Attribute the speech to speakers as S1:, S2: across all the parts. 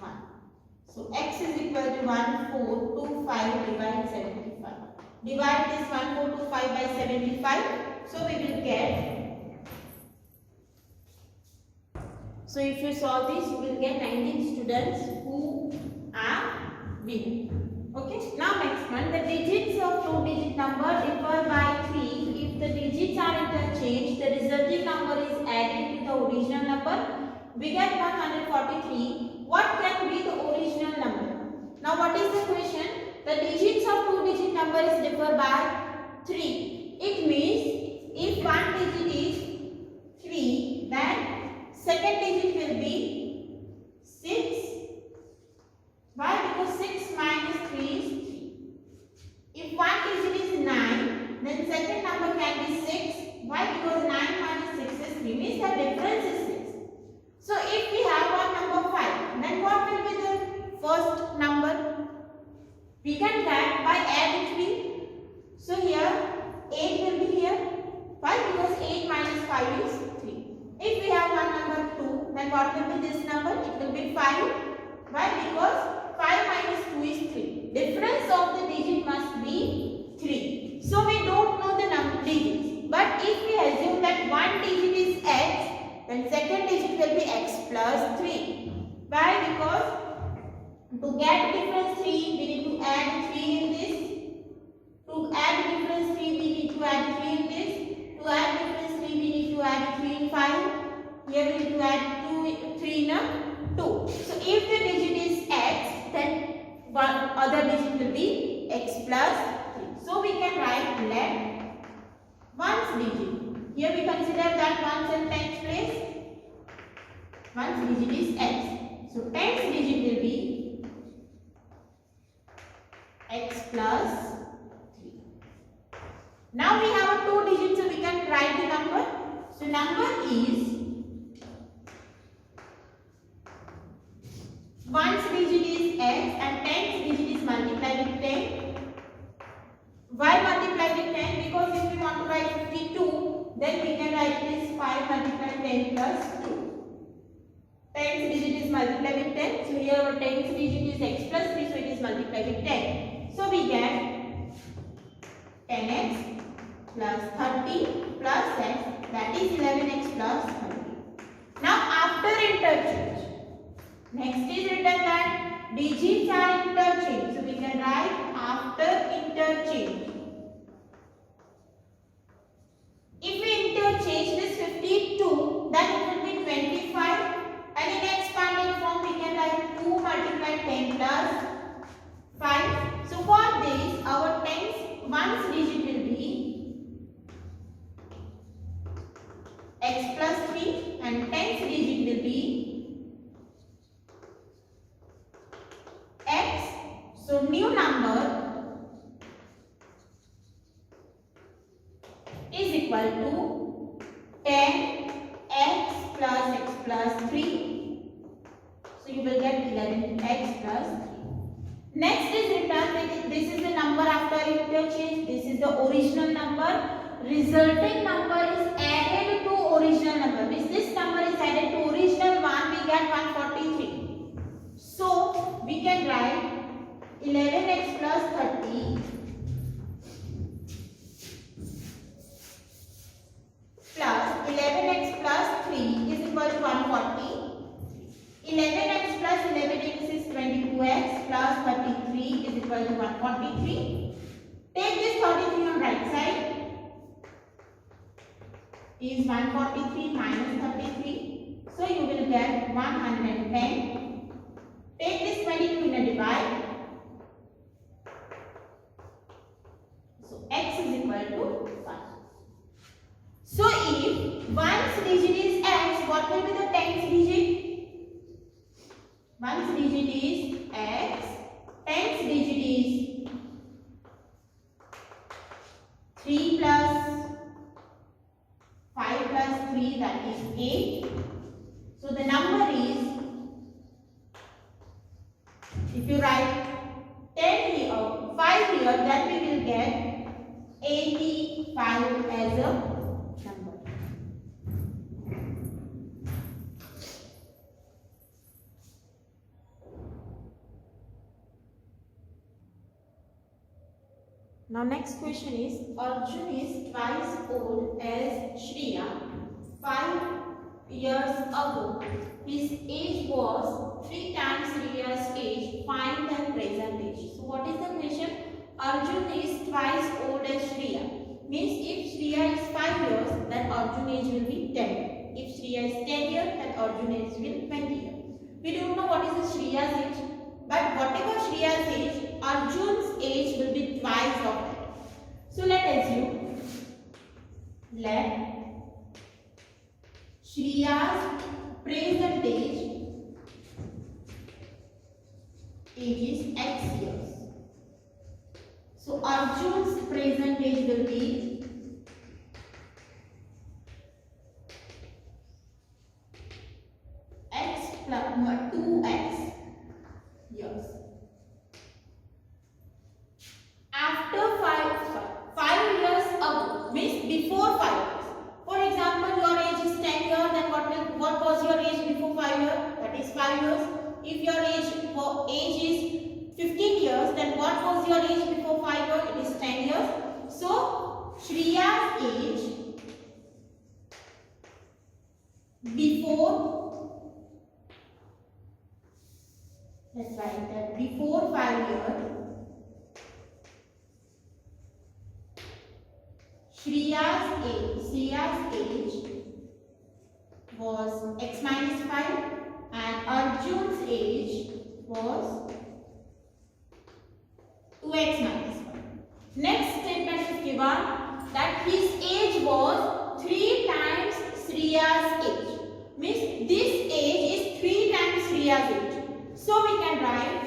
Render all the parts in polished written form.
S1: 1. So x is equal to 1425 divide 75. Divide this 1425 by 75. So we will get. So if you solve this, you will get 19 students who are winning. Okay. Now next one, the digits of two-digit number differ by 3. If the digits are interchanged, the resulting number is added to the original number. We get 143. What can be the original number? Now what is the question? The digits of two-digit numbers differ by 3. It means if one digit is 3, then second digit will be 6. Why? Because 6 minus 3 is 3. If one digit is 9, then second number can be 6. Why? Because 9 minus 6 is 3. Means the difference is 6. So if we have one number 5, then what will be the first number? We can get by adding 3. So here 8 will be here. Why? Because 8 minus 5 is 3. If we have one number 2, then what will be this number? It will be 5. Why? Because 5 minus 2 is 3. Difference of the digit must be 3. So we don't know the number digits. But if we assume that one digit is x, then second digit will be x plus 3. Why? Because to get difference 3, we need to add 3 in this. To add difference 3, we need to add 3 in this. To add difference 3, we need to add 3 in 5. Here we need to add 3 in 2. So if the digit is x, then one other digit will be x plus 3. So we can write let ones digit. Here we consider that ones and tens place. Ones digit is x. So tens digit will be x plus 3. Now we have a 2 digit, so we can write the number. So number is ones digit is x and tens digit is multiplied with 10. Why multiply with 10? Because if we want to write 52, then we can write this 5 multiplied 10 plus 2. Tens digit is multiplied with 10. So here our tens digit is x plus 3, so it is multiplied with 10. So we get 10x plus 30 plus x, that is 11x plus 30. Now after interchange, next is written that digits are interchanged. So we can write after interchange. If we interchange this 52, then it will be 25. And in expanded form, we can write 2 multiplied 10 plus 5. So for this, our tens ones digit will be x plus 3 and tens digit will be x. So new number is equal to 10x plus x plus 3. So you will get 11x plus 3. Next is return. This is the number after interchange. This is the original number. Resulting number is added to original number. Means this number is added to original one. We get 143. So we can write 11x plus 30 plus 11x plus 3 is equal to 140. 11x plus 11x is 22x plus 33 is equal to 143. Take this 33 on right side. Is 143 minus 33. So you will get 110. Take this 22 in a divide. So x is equal to 1. So if one's digit is x, what will be the tens digit? One's digit is x, tens digit is 3 plus 5 plus 3, that is 8. So the number is, if you write 10 here or 5 here, then we will get 85 as a number. Now next question is, Arjun is twice old as Shriya. 5 years ago, his age was 3 times Shriya's age. Find the present age. So what is the question? Arjun is twice old as Shriya. Means if Shriya is 5 years, then Arjun age will be 10. If Shriya is 10 years, then Arjun age will be 20 years. We don't know what is the Shriya's age, but whatever Shriya's age, Arjun's age will be twice of that. So let assume, let Shriya's present age is X years. So Arjun's present age will be X plus 2X years. After 5 years ago, means before 5 years. For example, your age is 10 years, then what was your age before 5 years? That is 5 years. If your age is 15 years, then what was your age before 5 years? It is 10 years. So Shriya's age before, let's write that, before 5 years, Shriya's age was X minus 5 and Arjun's age was 2X minus 5. Next statement is given that his age was 3 times Shriya's age. Means this age is 3 times Shriya's age. So we can write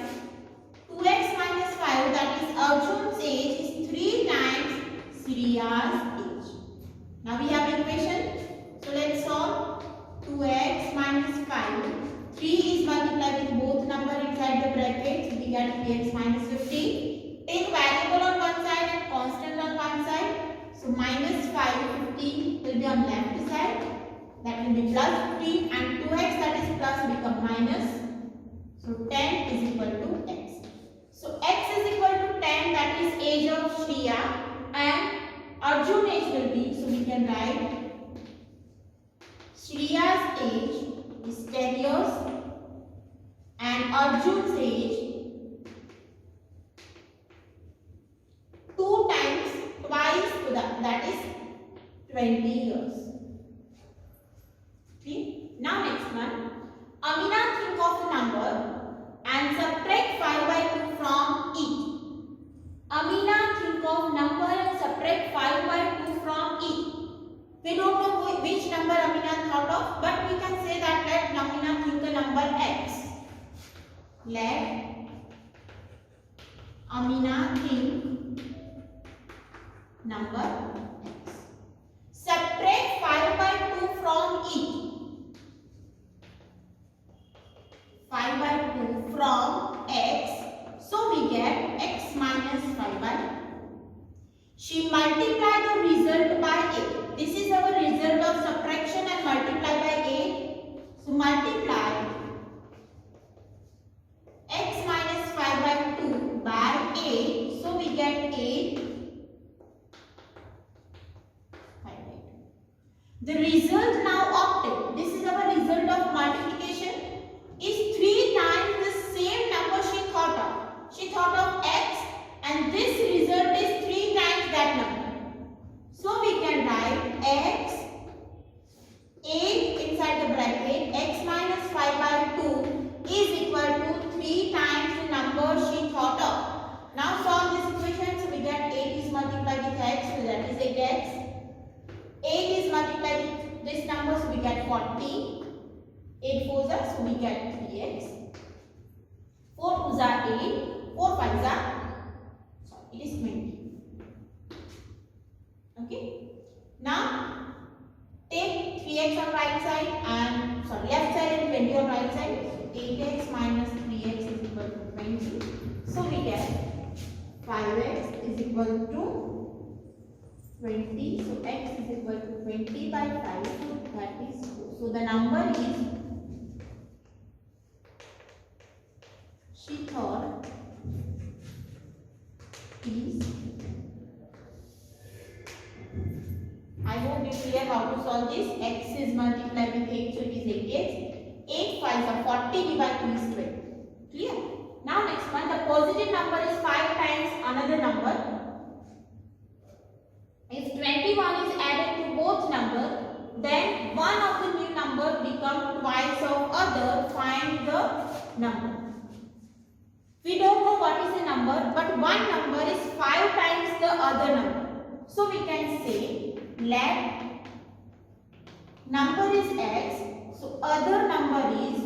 S1: 2X minus 5, that is Arjun's age is 3 times Shriya's age. Now we have equation. So let's solve. 2x minus 5. 3 is multiplied with both number inside the bracket. So we get 3x minus 15. Take variable on one side and constant on one side. So minus 5, 15 will be on left side. That will be plus 15 and 2x, that is plus, become minus. So 10 is equal to x. So x is equal to 10, that is age of Shriya, and Arjun age will be, so we can write Shriya's age is 10 years and Arjun's age 2 times, twice to that is 20 years. Okay. Now next one. Amina, think of a number and subtract 5 by 2 from it. Amina, think of number and subtract 5 by 2 from it. We don't know which number Amina thought of, but we can say that let Amina think a number x. Let Amina think number x. Subtract 5 by 2 from it. 5 by 2 from x. So we get x minus 5 by 2. She multiplied the result by 8. This is our result of subtraction and multiply by 8. So multiply x minus 5 by 2 by 8. So we get 8 5 by 2. The result now obtained, this is our result of multiplication, is 3 times the same number she thought of. She thought of x and this result is 3 times that number. So we can write x, 8 inside the bracket, x minus 5 by 2 is equal to 3 times the number she thought of. Now solve this equation. So we get 8 is multiplied with x, so that is 8x. 8 is multiplied with this number, so we get 40. 8 4s are, so we get 3x. 4 2s are 8. 4 5s are, sorry, it is 20. Okay. Now take 3x on right side and left side and 20 on right side. So 8x minus 3x is equal to 20. So we get 5x is equal to 20. So x is equal to 20 by 5. So that is 2. So the number is, she thought, is solve this. X is multiplied with 8, so it is 8x. 8 5s are 40, divide 2 is 12. Clear? Now next one, the positive number is 5 times another number. If 21 is added to both numbers, then one of the new number become twice of other. Find the number. We don't know what is the number, but one number is 5 times the other number. So we can say let number is x, so other number is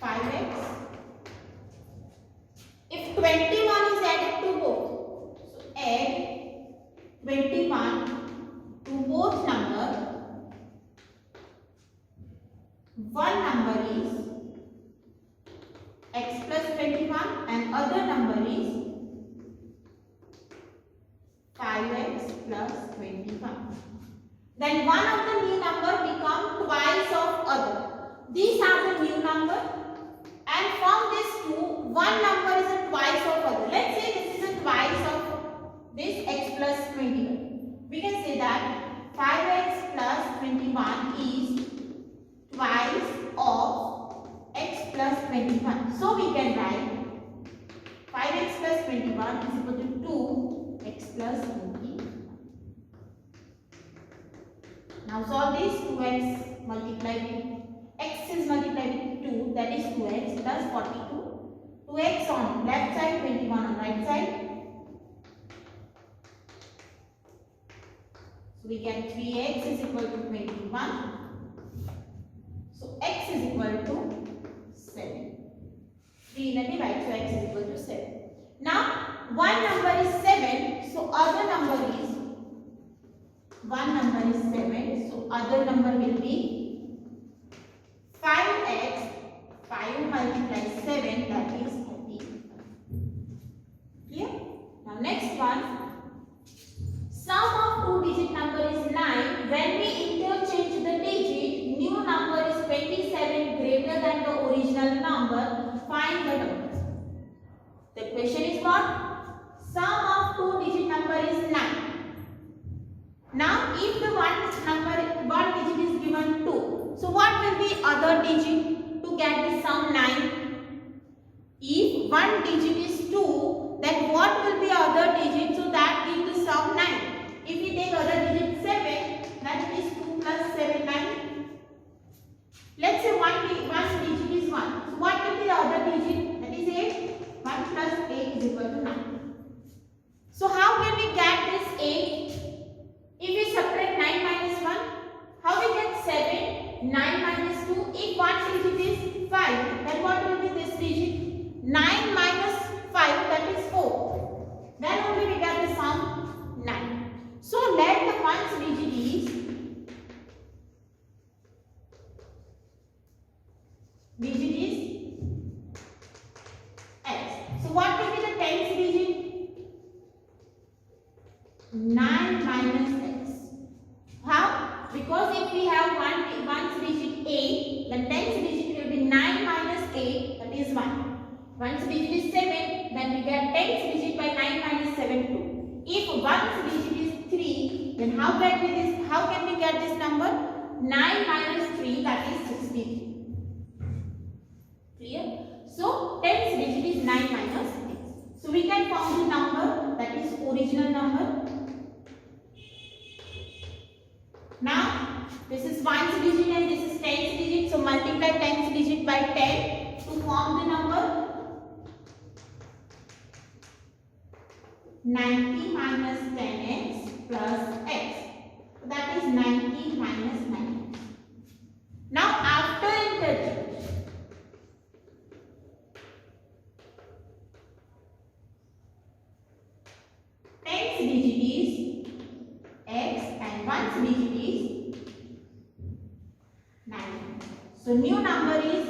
S1: 5x. If 21 is added to both, so add 21 to both number, one number is x plus 21 and other number is 5x plus 21. Then one of the new number become twice of other. These are the new number, and from this two, one number is a twice of other. Let's say this is a twice of this x plus 21. We can say that 5x plus 21 is twice of x plus 21. So we can write 5x plus 21 is equal to 2x plus 20. Now solve this. 2x multiplied with x is multiplied with 2, that is 2x plus 42. 2x on left side, 21 on right side. So we get 3x is equal to 21. So x is equal to 7. 3 in a divide, so x is equal to 7. Now one number is 7, so other number is 7, so other number will be 5x. 5 multiplies 7, that is 30. Clear? Now next one. Sum of two-digit number is 9. When we interchange the digit, new number is 27 greater than the original number. Find the numbers. The question is what? Sum of two-digit number is 9. Now, if the one digit is given 2, so what will be other digit to get the sum 9? If one digit is 2, then what will be other digit, so that gives the sum 9? If we take other digit 7, then it is 2 plus 7, 9. Let's say one digit is 1. So what will be the other digit? That is 8. 1 plus 8 is equal to 9. So how can we get this 8? If we subtract 9 minus 1, how we get 7? 9 minus 2. If one digit is 5, then what will be this digit? 9 minus 5, that is 4. Then only we get the sum 9. So let the ones digit is x. So what will be the tens digit? 9 minus x. How? Because if we have ones digit 8, then tens digit will be 9 minus 8, that is 1. Ones digit is 7, then we get tens digit by 9 minus 7, 2. If ones digit is 3, then how can we get this number? 9 minus 3, that is 63. Clear? So tens digit is 9 minus 6. So we can form the number, that is original number. Now this is ones digit and this is tens digit. So multiply tens digit by 10 to form the number. 90 minus 10x plus x. So that is 90 minus 9x. Now after interchange, tens digit is x and ones digit is 9. So new number is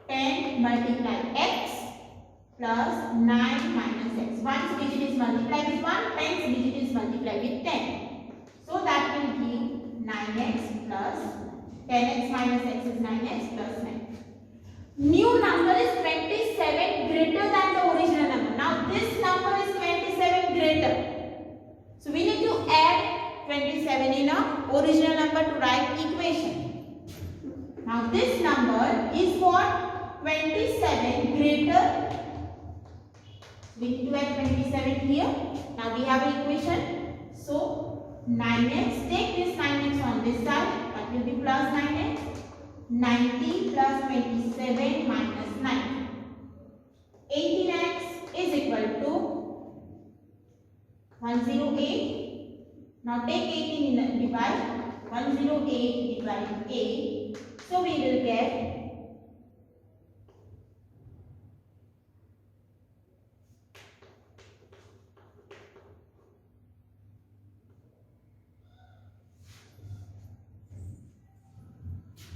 S1: 10 multiplied x plus 9 minus x. Ones digit is multiplied with 1, tens digit is multiplied with 10. So that will give 9x plus 10x minus x is 9x plus 9. New number is 27 greater than the original number. Now this number is 27 Now this number is what? 27 greater. We need to add 27 here. Now we have an equation. So 9x, take this 9x on this side. That will be plus 9x. 90 plus 27 minus 9. 18x is equal to 108. Now take 18 in the divide. 108 divided 8. So we will get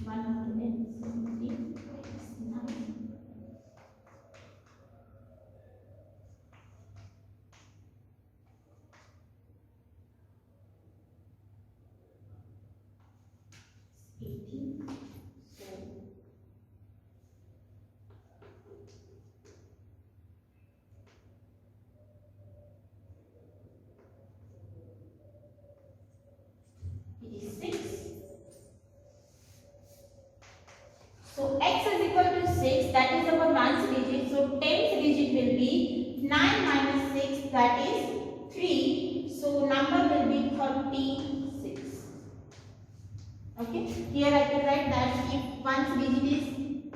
S1: 170 plus 9. It is 6. So x is equal to 6, that is our 1's digit. So 10th digit will be 9 minus 6, that is 3. So number will be 36. Okay, here I can write that if 1's digit is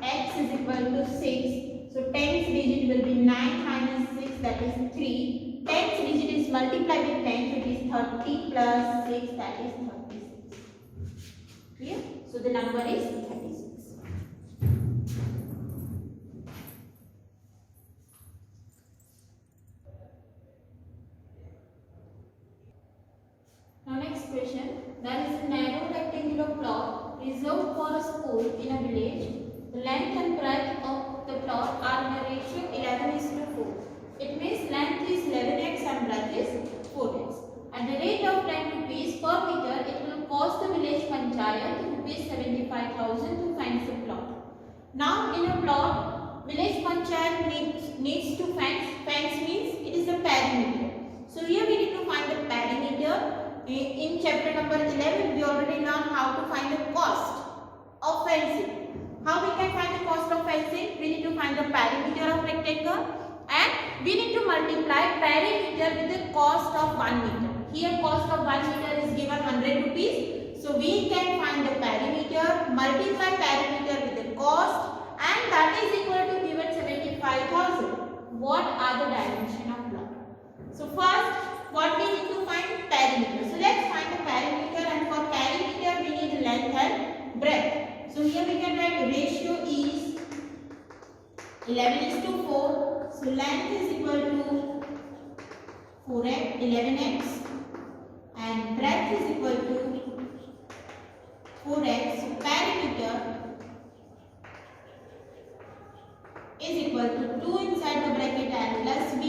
S1: x is equal to 6, so 10th digit will be 9 minus 6, that is 3. 10th digit is multiplied with 10, so it is 30 plus 6, that is 36. Clear? So the number is 36. Now next question. There is a narrow rectangular plot reserved for a school in a village. The length and breadth of the plot are in a ratio 11:4. It means length is 11x and breadth is 4x. At the rate of 10 rupees per meter, it will cost the village panchayat rupees 75,000 to fence the plot. Now in a plot, village panchayat needs to fence means it is the perimeter. So here we need to find the perimeter. In chapter number 11, we already learned how to find the cost of fencing. How we can find the cost of fencing? We need to find the perimeter of rectangle and we need to multiply perimeter with the cost of 1 meter. Here cost of 1 meter is given 100 rupees. So we can find the perimeter, multiply perimeter with the cost and that is equal to given 75,000. What are the dimension of plot? So first, what we need to find? Perimeter. So let's find the perimeter and for perimeter we need length and breadth. So here we can write ratio is 11:4. So length is equal to 4x, 11x and breadth is equal to 4x. So perimeter is equal to 2 inside the bracket and plus b.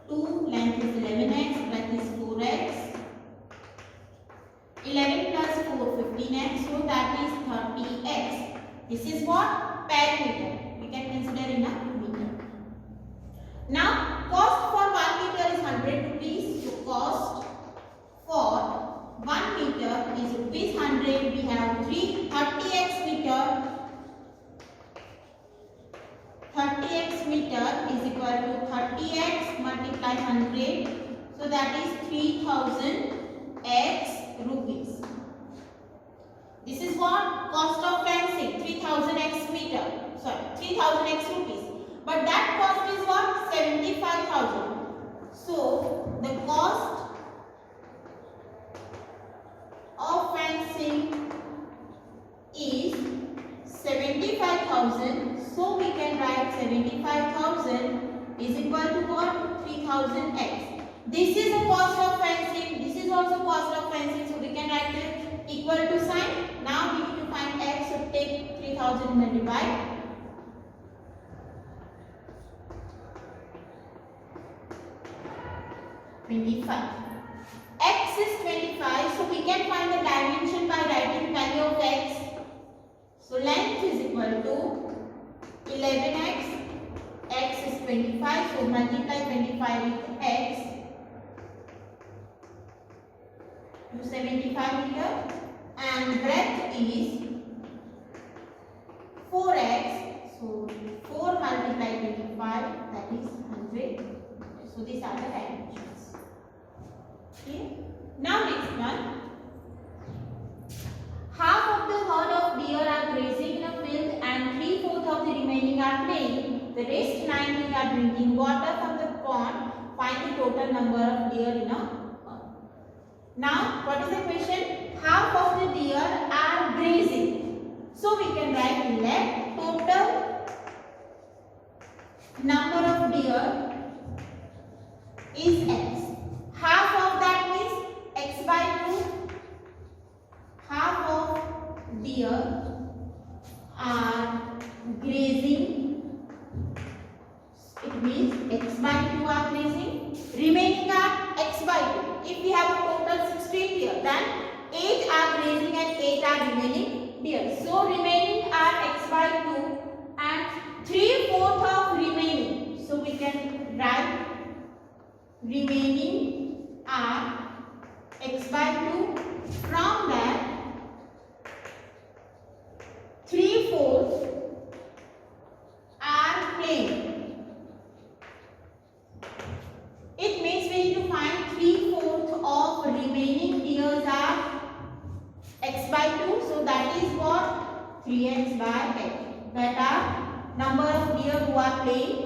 S1: 2 length is 11x, breadth is 4x. 11 plus 4 15x, so that is 30x. This is what? Perimeter. We can consider in a meter. Now cost for 1 meter is 100 rupees. So cost for 1 meter is rupees 100. We have 30x meter. 30x meter is equal to 30x multiply 100. So that is 3000x rupees. This is what? Cost of fencing. 3000x meter. Sorry, 3000x rupees. But that cost is what? 75,000. So the cost of fencing is 75,000. So we can write 75,000 is equal to what? 3000x. This is the cost of fencing. This is also cost of fencing. So we can write the equal to sign. Now we need to find x. So take 3000 and divide. X is 25. So we can find the dimension by writing value of x. So length is equal to 11x. X is 25. So multiply 25 with x. To 75 meter. And breadth is 4x. So 4 multiplied 25, that is 100. So these are the dimensions. Okay. Now next one. Half of the herd of deer are grazing in a field and 3/4 of the remaining are playing. The rest 90 are drinking water from the pond. Find the total number of deer in a herd. Now, what is the question? Half of the deer are grazing. So we can write let total number of deer is x. Half of that means x by 2. Half of deer are grazing. It means x by 2 are grazing. Remaining are x by 2. If we have a total 16 deer, then 8 are grazing and 8 are remaining deer. So remaining are x by 2 and 3/4 of remaining. So we can write remaining are x by 2. From that 3/4 are playing. It means we need to find 3/4 of remaining deers are x by 2. So that is what? 3x by 8. That are number of deer who are playing.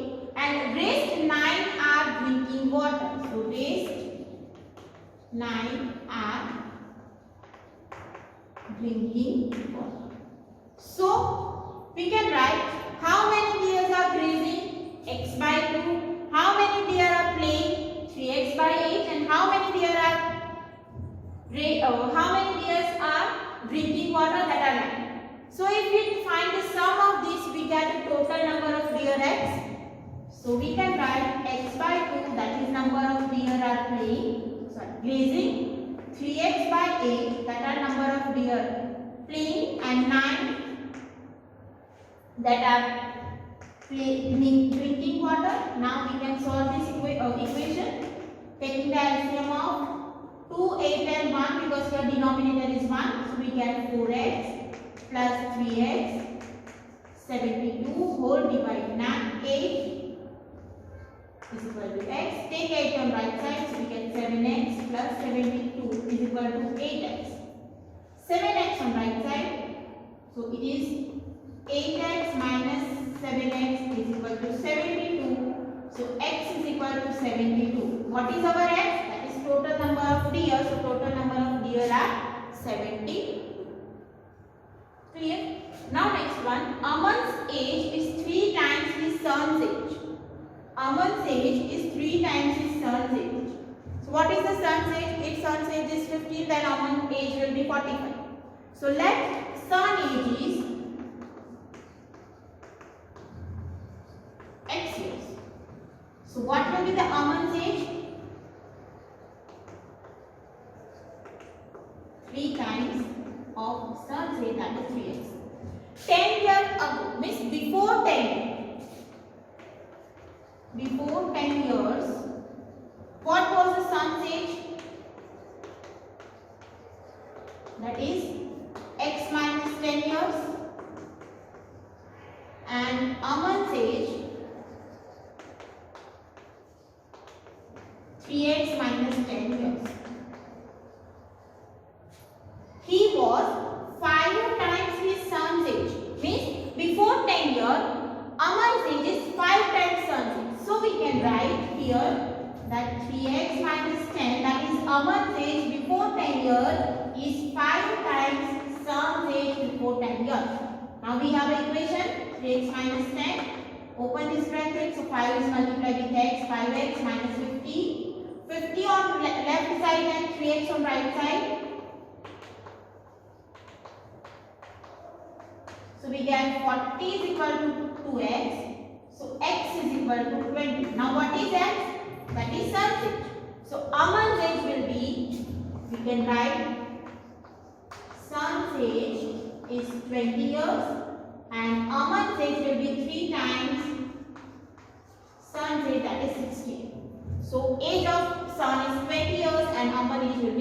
S1: And rest 9 are drinking water. So rest 9 are drinking water. So we can write how many deer are grazing? X by 2. How many deer are playing? 3x by 8. And how many deer are drinking water? That are 9. So if we find the sum of this, we get the total number of deer x. So we can write x by 2, that is number of deer are grazing. 3x by 8, that are number of deer playing, and 9 that are drinking water. Now we can solve this equation taking the LCM of 2, 8 and 1, because your denominator is 1. So we get 4x plus 3x 72 whole divided 9. 8 is equal to x. Take 8 on right side, so we get 7x plus 72 is equal to 8x. 7x on right side, so it is 8x minus 7x is equal to 72. So x is equal to 72. What is our x? That is total number of deer. So total number of deer are 72. Clear? Now next one. Aman's age is 3 times his son's age. Aman's age is 3 times his son's age. So what is the son's age? If son's age is 15, then Aman's age will be 45. So let son age is x years. So what will be the Aman's age? 3 times of son's age, that is 3x. 10 years ago, means before 10. Before 10 years, what was the son's age? That is x minus 10 years. And Aman's age 3x minus 10 years. He was 5 times his son's age. Means before 10 years, Aman's age is 5 times son's age. So we can write here that 3x minus 10, that is Aman's age before 10 years, is 5 times son's age before 10 years. Now we have an equation 3x minus 10. Open this bracket. So 5 is multiplied with x, 5x minus 50. 50 on left side and 3x on right side. So we get 40 is equal to 2x. So x is equal to 20. Now what is x? That is son's age. So Aman's age will be, we can write son's age is 20 years and Aman's age will be 3 times son's age, that is 60. So age of son is 20 years and Aman age will